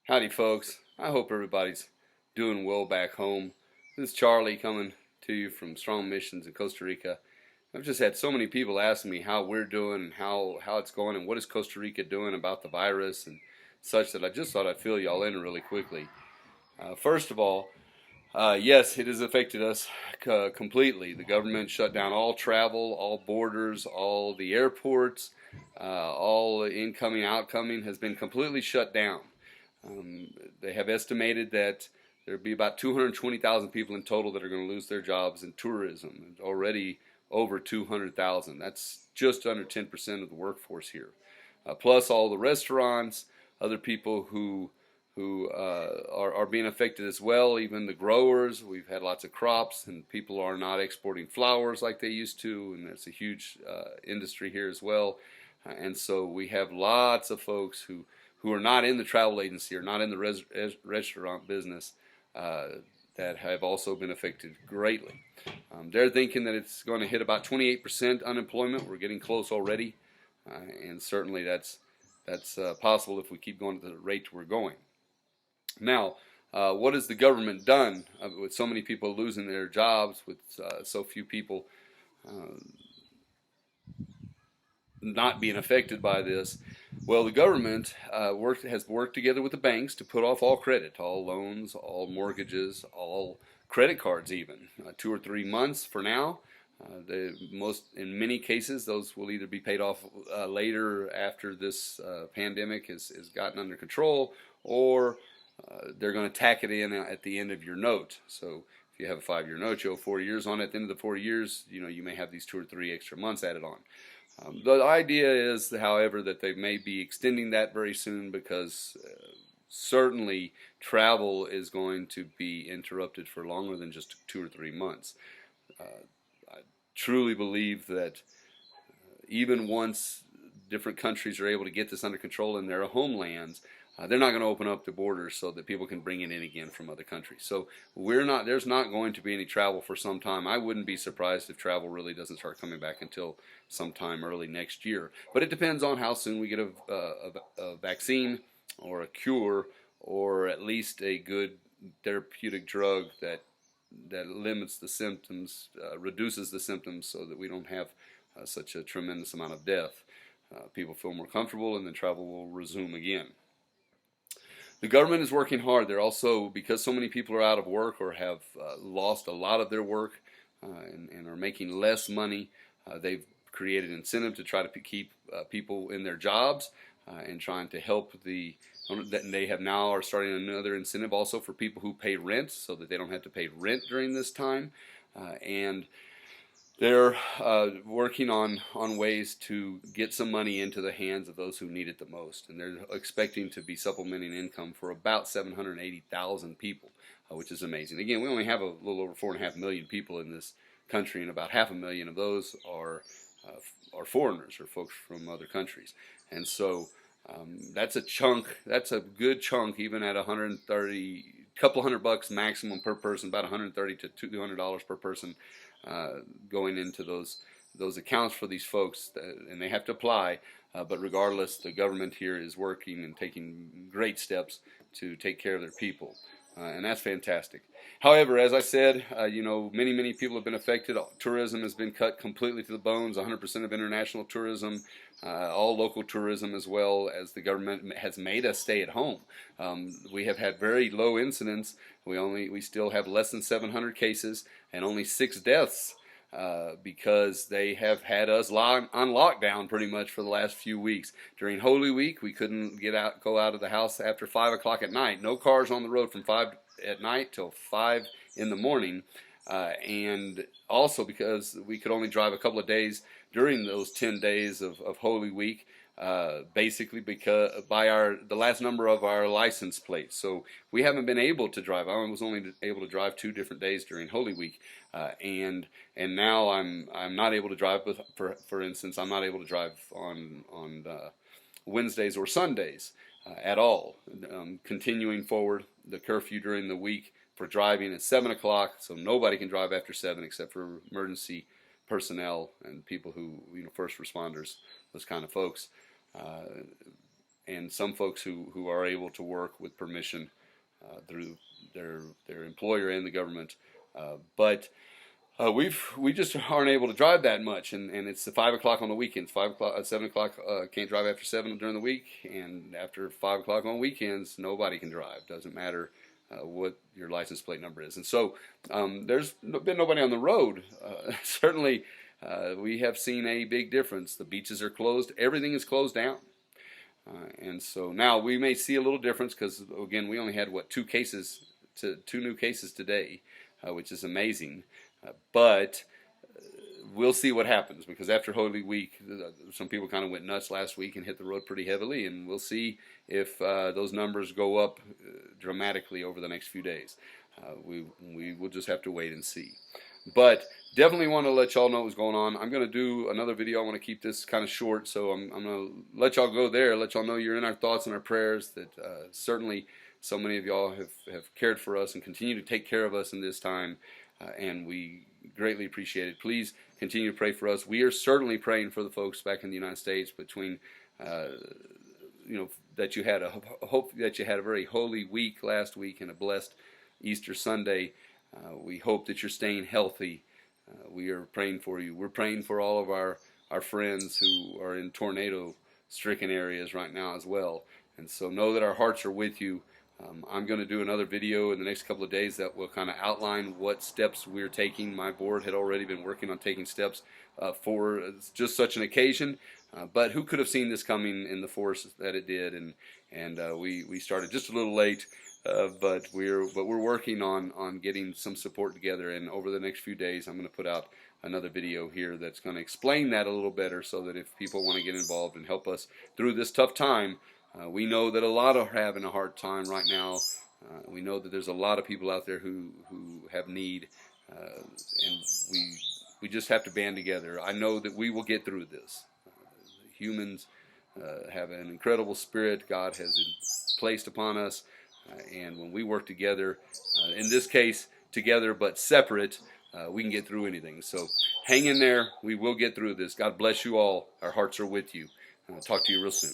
Howdy, folks. I hope everybody's doing well back home. This is Charlie coming to you from Strong Missions in Costa Rica. I've just had so many people asking me how we're doing and how it's going and what is Costa Rica doing about the virus and such that I just thought I'd fill y'all in really quickly. First of all, yes, it has affected us completely. The government shut down all travel, all borders, all the airports, all incoming, outcoming has been completely shut down. They have estimated that there'll be about 220,000 people in total that are going to lose their jobs in tourism. Already over 200,000. That's just under 10% of the workforce here. Plus all the restaurants, other people who are being affected as well. Even the growers. We've had lots of crops, and people are not exporting flowers like they used to, and that's a huge industry here as well. And so we have lots of folks who are not in the travel agency or not in the restaurant business that have also been affected greatly. They're thinking that it's going to hit about 28% unemployment. We're getting close already, and certainly that's possible if we keep going at the rate we're going. Now, what has the government done with so many people losing their jobs, with so few people not being affected by this? Well, the government has worked together with the banks to put off all credit, all loans, all mortgages, all credit cards even, 2 or 3 months for now. In many cases, those will either be paid off later after this pandemic has gotten under control, or they're going to tack it in at the end of your note. So if you have a 5-year note, you owe 4 years on it. At the end of the 4 years, you may have these 2 or 3 extra months added on. The idea is, however, that they may be extending that very soon because certainly travel is going to be interrupted for longer than just 2 or 3 months. I truly believe that even once different countries are able to get this under control in their homelands, they're not going to open up the borders so that people can bring it in again from other countries. So there's not going to be any travel for some time. I wouldn't be surprised if travel really doesn't start coming back until sometime early next year. But it depends on how soon we get a vaccine or a cure, or at least a good therapeutic drug that limits the symptoms, reduces the symptoms so that we don't have such a tremendous amount of death. People feel more comfortable, and then travel will resume again. The government is working hard. They're also, because so many people are out of work or have lost a lot of their work and are making less money, they've created an incentive to try to keep people in their jobs and trying to help they have now are starting another incentive also for people who pay rent, so that they don't have to pay rent during this time. And they're working on ways to get some money into the hands of those who need it the most. And they're expecting to be supplementing income for about 780,000 people, which is amazing. Again, we only have a little over 4.5 million people in this country, and about 500,000 of those are foreigners or folks from other countries. And so that's a chunk. That's a good chunk, even at 130, couple $100 maximum per person, about $130 to $200 per person. Going into those accounts for these folks, and they have to apply, but regardless, the government here is working and taking great steps to take care of their people, and that's fantastic. However, as I said, many people have been affected. Tourism has been cut completely to the bones. 100% of international tourism, all local tourism, as well as the government has made us stay at home. We have had very low incidence. We still have less than 700 cases and only 6 deaths because they have had us on lockdown pretty much for the last few weeks. During Holy Week, we couldn't go out of the house after 5 o'clock at night. No cars on the road from 5 at night till 5 in the morning. And also because we could only drive a couple of days during those 10 days of Holy Week, basically because the last number of our license plates. So we haven't been able to drive. I was only able to drive 2 different days during Holy Week, and now I'm not able to drive. For instance, I'm not able to drive on Wednesdays or Sundays at all. Continuing forward, the curfew during the week for driving at 7 o'clock, so nobody can drive after 7 except for emergency personnel and people who, first responders, those kind of folks. and some folks who are able to work with permission through their employer and the government. But we just aren't able to drive that much, and it's 5 o'clock on the weekends. 5 o'clock, 7 o'clock, can't drive after 7 during the week, and after 5 o'clock on weekends, nobody can drive. Doesn't matter what your license plate number is. And so there's been nobody on the road. Certainly, we have seen a big difference. The beaches are closed. Everything is closed down. And so now we may see a little difference because, again, we only had, two new cases today, which is amazing. But we'll see what happens, because after Holy Week, some people kind of went nuts last week and hit the road pretty heavily, and we'll see if those numbers go up dramatically over the next few days. We will just have to wait and see. But definitely want to let y'all know what's going on. I'm going to do another video. I want to keep this kind of short, so I'm going to let y'all go there, let y'all know you're in our thoughts and our prayers, that certainly so many of y'all have cared for us and continue to take care of us in this time, and we greatly appreciate it. Please continue to pray for us. We are certainly praying for the folks back in the United States, between that you had hope that you had a very holy week last week and a blessed Easter Sunday. We hope that you're staying healthy. We are praying for you. We're praying for all of our friends who are in tornado-stricken areas right now as well. And so know that our hearts are with you. I'm going to do another video in the next couple of days that will kind of outline what steps we're taking. My board had already been working on taking steps for just such an occasion. But who could have seen this coming in the force that it did? And we started just a little late. But we're working on getting some support together, and over the next few days I'm going to put out another video here that's going to explain that a little better, so that if people want to get involved and help us through this tough time, we know that a lot are having a hard time right now. We know that there's a lot of people out there who have need, and we just have to band together. I know that we will get through this. Humans have an incredible spirit God has placed upon us. And when we work together, in this case together but separate, we can get through anything. So hang in there. We will get through this. God bless you all. Our hearts are with you. I'll talk to you real soon.